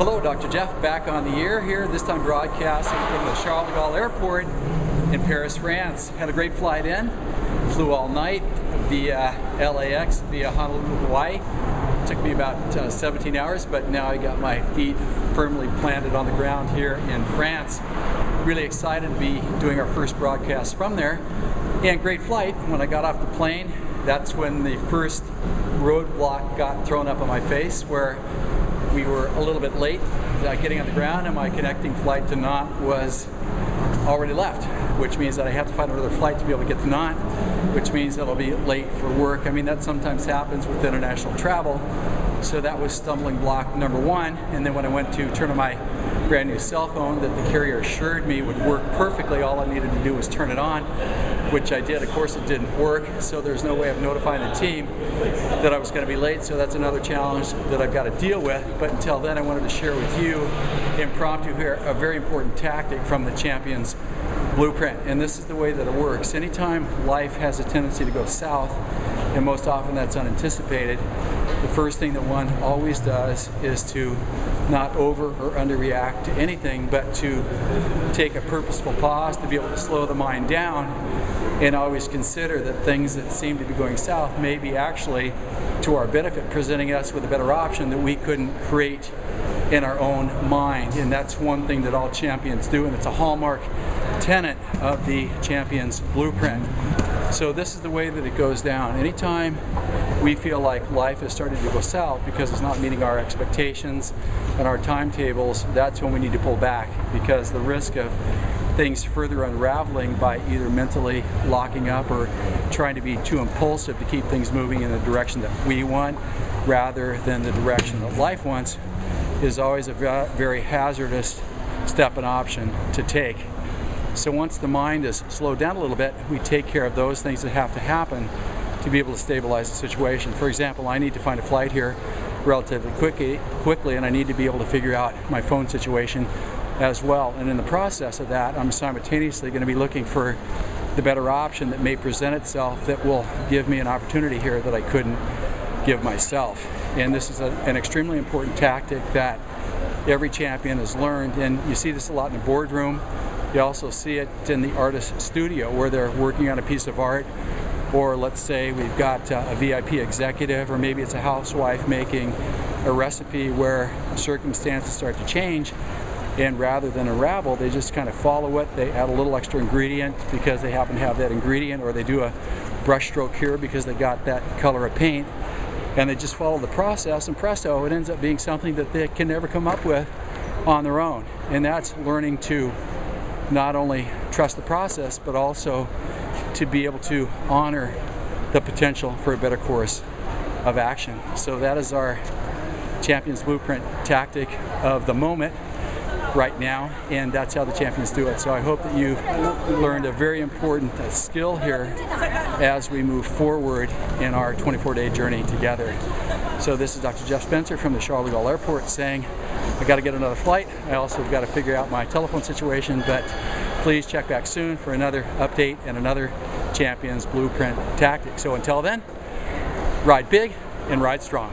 Hello, Dr. Jeff, back on the air here, this time broadcasting from the Charles de Gaulle Airport in Paris, France. Had a great flight in, flew all night via LAX, via Honolulu, Hawaii. Took me about 17 hours, but now I got my feet firmly planted on the ground here in France. Really excited to be doing our first broadcast from there. And great flight. When I got off the plane, that's when the first roadblock got thrown up on my face, where we were a little bit late getting on the ground, and my connecting flight to Nantes was already left, which means that I have to find another flight to be able to get to Nantes, which means that I'll be late for work. I mean, that sometimes happens with international travel. So that was stumbling block number one. And then when I went to turn on my brand new cell phone that the carrier assured me would work perfectly, all I needed to do was turn it on, which I did. Of course, it didn't work, so there's no way of notifying the team that I was going to be late. So that's another challenge that I've got to deal with. But until then, I wanted to share with you, impromptu here, a very important tactic from the Champions Blueprint. And this is the way that it works. Anytime life has a tendency to go south, and most often that's unanticipated, the first thing that one always does is to not over or underreact to anything, but to take a purposeful pause to be able to slow the mind down and always consider that things that seem to be going south may be actually to our benefit, presenting us with a better option that we couldn't create in our own mind. And that's one thing that all champions do, and it's a hallmark tenet of the Champions Blueprint. So this is the way that it goes down. Anytime we feel like life is starting to go south because it's not meeting our expectations and our timetables, that's when we need to pull back, because the risk of things further unraveling by either mentally locking up or trying to be too impulsive to keep things moving in the direction that we want rather than the direction that life wants is always a very hazardous step and option to take. So once the mind is slowed down a little bit, we take care of those things that have to happen to be able to stabilize the situation. For example, I need to find a flight here relatively quickly, and I need to be able to figure out my phone situation as well. And in the process of that, I'm simultaneously going to be looking for the better option that may present itself that will give me an opportunity here that I couldn't give myself. And this is an extremely important tactic that every champion has learned, and you see this a lot in the boardroom. You also see it in the artist's studio where they're working on a piece of art, or let's say we've got a VIP executive, or maybe it's a housewife making a recipe where circumstances start to change, and rather than unravel, they just kind of follow it. They add a little extra ingredient because they happen to have that ingredient, or they do a brush stroke here because they got that color of paint, and they just follow the process, and presto, it ends up being something that they can never come up with on their own. And that's learning to not only trust the process, but also to be able to honor the potential for a better course of action. So that is our Champions Blueprint tactic of the moment right now, and that's how the champions do it. So I hope that you've learned a very important skill here as we move forward in our 24-day journey together. So this is Dr. Jeff Spencer from the Charles de Gaulle Airport saying, I got to get another flight. I also got to figure out my telephone situation, but please check back soon for another update and another Champions Blueprint tactic. So until then, ride big and ride strong.